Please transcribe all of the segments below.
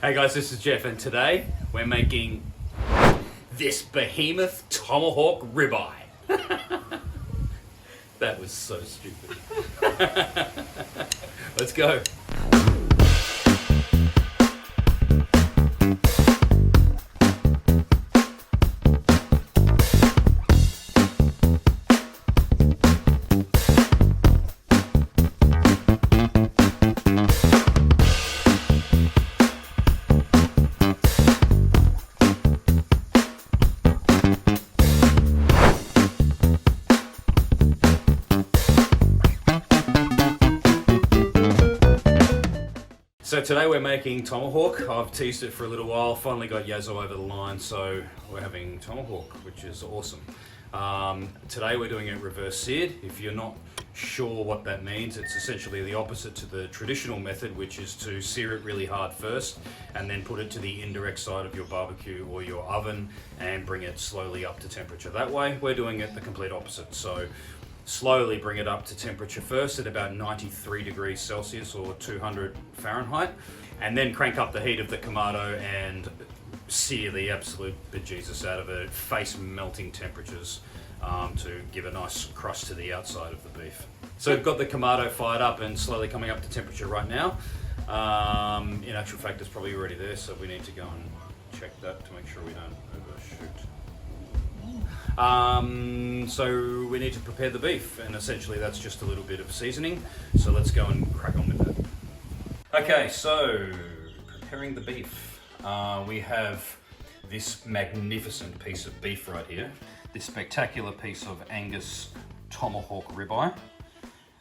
Hey guys, this is Geoff, and today we're making this behemoth tomahawk ribeye. That was so stupid. Let's go. So today we're making tomahawk. I've teased it for a little while, finally got Yazzo over the line, so we're having tomahawk, which is awesome. Today we're doing it reverse seared. If you're not sure what that means, it's essentially the opposite to the traditional method, which is to sear it really hard first and then put it to the indirect side of your barbecue or your oven and bring it slowly up to temperature. That way we're doing it the complete opposite. So slowly bring it up to temperature first at about 93 degrees Celsius or 200 Fahrenheit, and then crank up the heat of the Kamado and sear the absolute bejesus out of it, face melting temperatures to give a nice crust to the outside of the beef. So we've got the Kamado fired up and slowly coming up to temperature right now. In actual fact, it's probably already there, so we need to go and check that to make sure we don't overshoot. So we need to prepare the beef, and essentially that's just a little bit of seasoning. So let's go and crack on with that. Okay, so preparing the beef. We have this magnificent piece of beef right here. This spectacular piece of Angus tomahawk ribeye.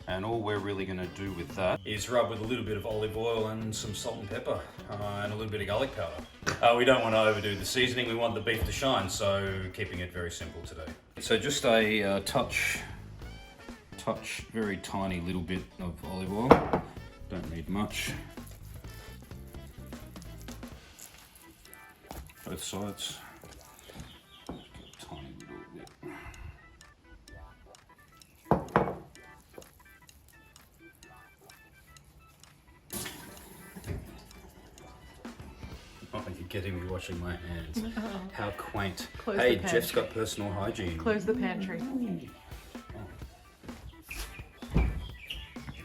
And all we're really going to do with that is rub with a little bit of olive oil and some salt and pepper and a little bit of garlic powder. We don't want to overdo the seasoning, we want the beef to shine, so keeping it very simple today. So just a touch, very tiny little bit of olive oil. Don't need much. Both sides. Tiny little bit. Oh, you're getting me washing my hands. Oh. How quaint. Close Hey, the Jeff's pantry. got personal hygiene. Close the pantry.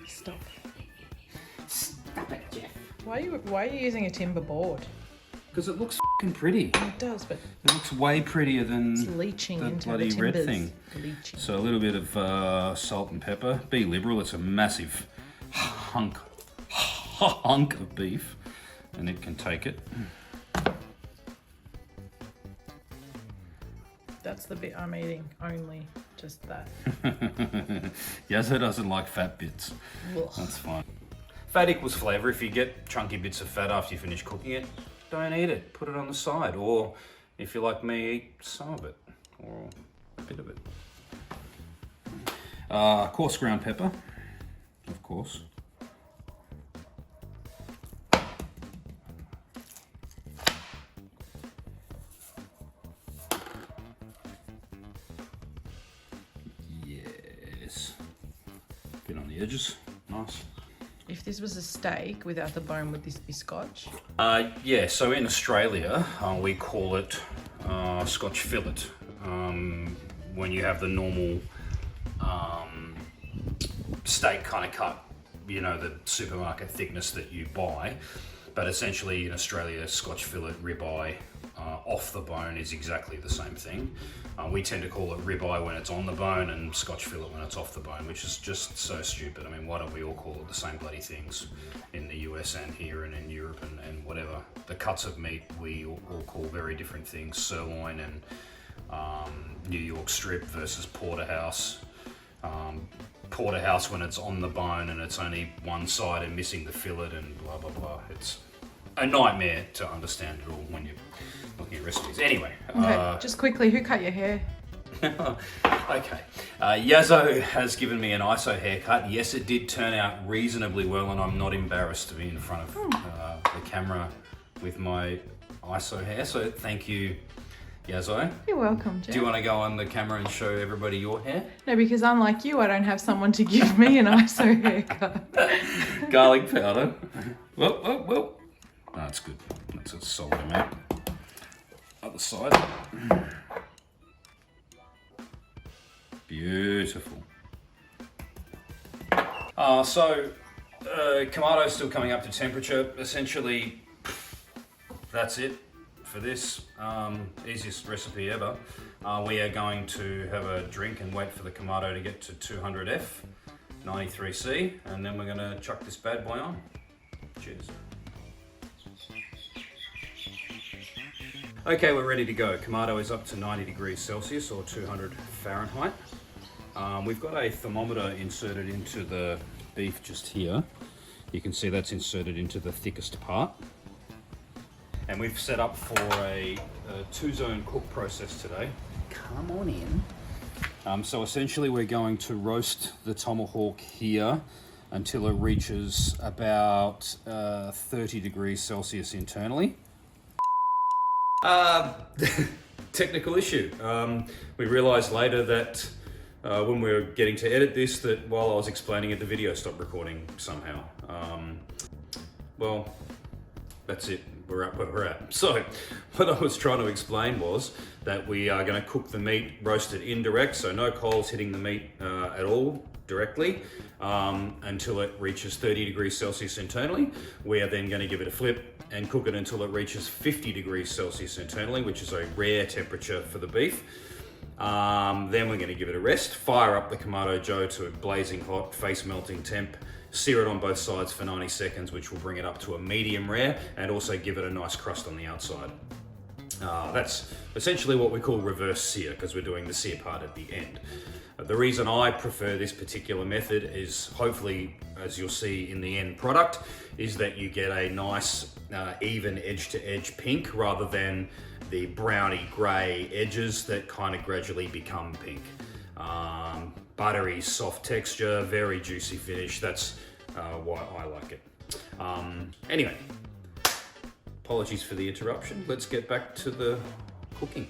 Stop. Stop it, Jeff. Why are you using a timber board? Because it looks f***ing pretty. It does, but It looks way prettier than it's leaching the into bloody the red timbers. thing. Leaching. So a little bit of salt and pepper. Be liberal. It's a massive hunk of beef, and it can take it. That's the bit I'm eating. Only just that. Yazzo doesn't like fat bits. Ugh. That's fine. Fat equals flavour. If you get chunky bits of fat after you finish cooking it, don't eat it. Put it on the side. Or if you're like me, eat some of it. Or a bit of it. Coarse ground pepper, of course. Yes. Bit on the edges. Nice. If this was a steak without the bone, would this be Scotch? Yeah, so in Australia, we call it Scotch fillet. When you have the normal steak kind of cut, you know, the supermarket thickness that you buy. But essentially in Australia, Scotch fillet ribeye off the bone is exactly the same thing. We tend to call it ribeye when it's on the bone and Scotch fillet when it's off the bone, which is just so stupid. I mean, why don't we all call it the same bloody things in the US and here and in Europe and whatever. The cuts of meat we all call very different things. Sirloin and New York strip versus porterhouse. Porterhouse when it's on the bone and it's only one side and missing the fillet and blah, blah, blah. It's a nightmare to understand it all when you're looking at recipes. Anyway. Okay, just quickly, who cut your hair? Okay. Yazzo has given me an ISO haircut. Yes, it did turn out reasonably well, and I'm not embarrassed to be in front of the camera with my ISO hair. So thank you, Yazzo. You're welcome, Jeff. Do you want to go on the camera and show everybody your hair? No, because unlike you, I don't have someone to give me an ISO haircut. Garlic powder. Whoa, whoa, whoa. That's good. That's a solid amount. Other side. Beautiful. Kamado is still coming up to temperature. Essentially, that's it for this. Easiest recipe ever. We are going to have a drink and wait for the Kamado to get to 200F, 93C, and then we're going to chuck this bad boy on. Cheers. Okay, we're ready to go. Kamado is up to 90 degrees Celsius or 200 Fahrenheit. We've got a thermometer inserted into the beef just here. You can see that's inserted into the thickest part. And we've set up for a 2-zone cook process today. Come on in. So essentially we're going to roast the tomahawk here until it reaches about 30 degrees Celsius internally. Technical issue. We realized later that when we were getting to edit this, that while I was explaining it, the video stopped recording somehow. Well, that's it. We're at where we're at. So what I was trying to explain was that we are going to cook the meat roasted indirect, so no coals hitting the meat at all directly until it reaches 30 degrees Celsius internally. We are then going to give it a flip and cook it until it reaches 50 degrees Celsius internally, which is a rare temperature for the beef. Then we're going to give it a rest, fire up the Kamado Joe to a blazing hot, face melting temp, sear it on both sides for 90 seconds, which will bring it up to a medium rare and also give it a nice crust on the outside. That's essentially what we call reverse sear, because we're doing the sear part at the end. The reason I prefer this particular method is, hopefully, as you'll see in the end product, is that you get a nice even edge to edge pink rather than the browny grey edges that kind of gradually become pink. Buttery, soft texture, very juicy finish. That's why I like it. Anyway, apologies for the interruption. Let's get back to the cooking.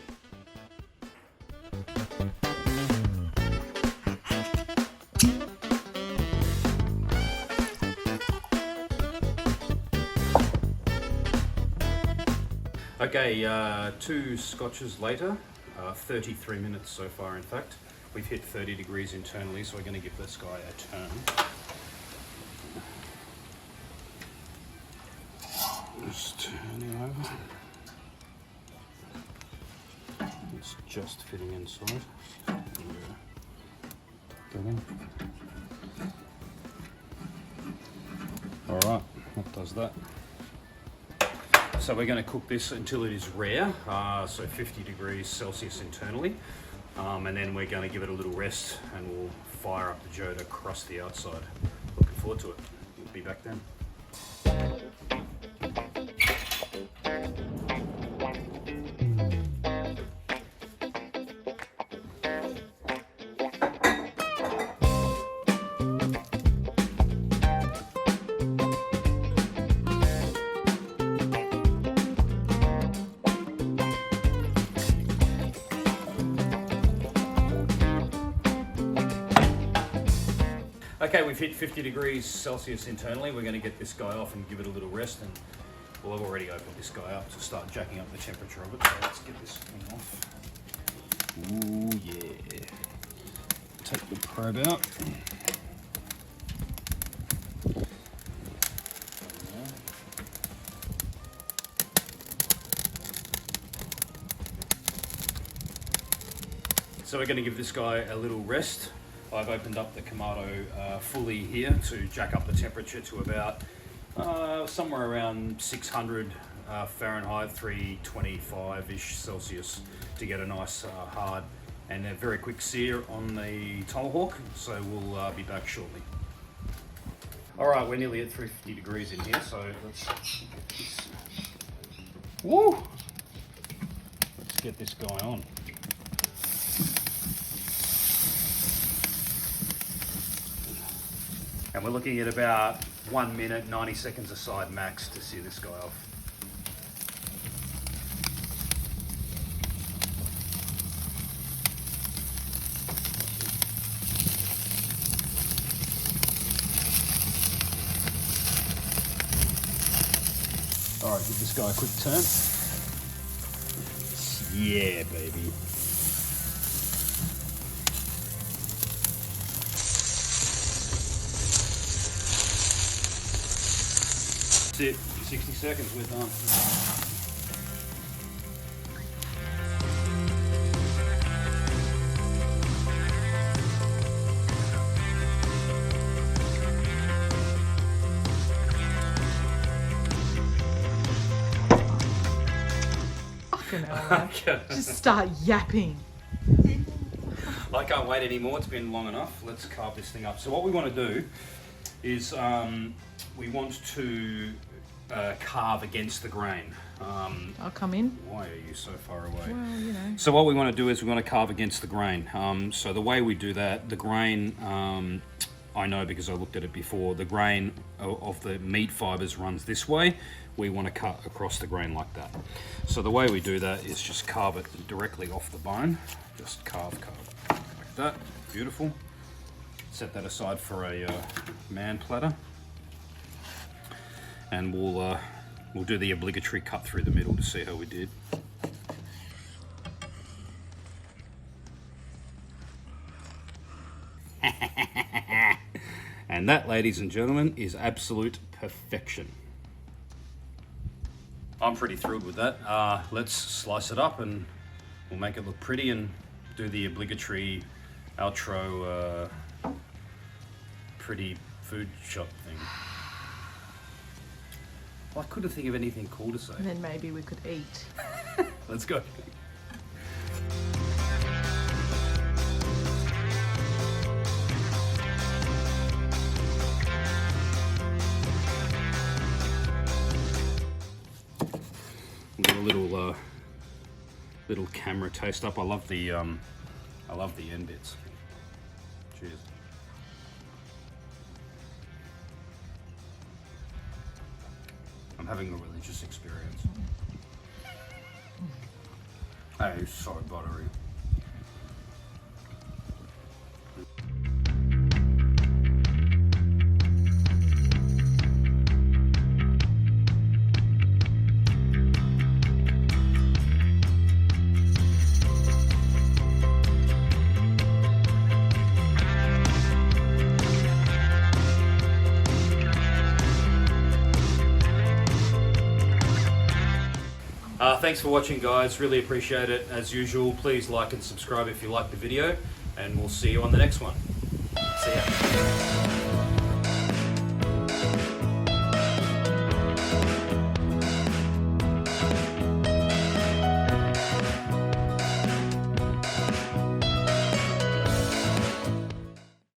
Okay, 2 scotches later, 33 minutes so far in fact. We've hit 30 degrees internally, so we're going to give this guy a turn. Just turn him over. It's just fitting inside. Alright, that does that. So we're going to cook this until it is rare, so 50 degrees Celsius internally, and then we're going to give it a little rest and we'll fire up the Joe to crust the outside. Looking forward to it. We'll be back then. Okay, we've hit 50 degrees Celsius internally. We're going to get this guy off and give it a little rest, and well, I've already opened this guy up to start jacking up the temperature of it, so let's get this thing off. Ooh, yeah. Take the probe out. So we're going to give this guy a little rest. I've opened up the Kamado fully here to jack up the temperature to about somewhere around 600 Fahrenheit, 325-ish Celsius to get a nice hard and a very quick sear on the tomahawk. So we'll be back shortly. All right, we're nearly at 350 degrees in here, so let's get this. Woo! Let's get this guy on. And we're looking at about 1 minute, 90 seconds aside max to sear this guy off. All right, this guy a quick turn. Yeah, baby. That's it. 60 seconds, we're done. Fucking hell, man. Just start yapping. I can't wait anymore, it's been long enough. Let's carve this thing up. So what we want to do is we want to carve against the grain. I'll come in. Why are you so far away? Well, you know. So what we want to do is we want to carve against the grain. So the way we do that, the grain, I know because I looked at it before, the grain of the meat fibers runs this way. We want to cut across the grain like that. So the way we do that is just carve it directly off the bone. Just carve like that. Beautiful. Set that aside for a man platter. And we'll do the obligatory cut through the middle to see how we did. And that, ladies and gentlemen, is absolute perfection. I'm pretty thrilled with that. Let's slice it up and we'll make it look pretty and do the obligatory outro pretty food shop thing. Well, I couldn't think of anything cool to say. And then maybe we could eat. Let's go. Little camera taste up. I love the end bits. Cheers. I'm having a religious experience. Hey, so buttery. Thanks for watching, guys. Really appreciate it. As usual, please like and subscribe if you like the video, and we'll see you on the next one. See ya.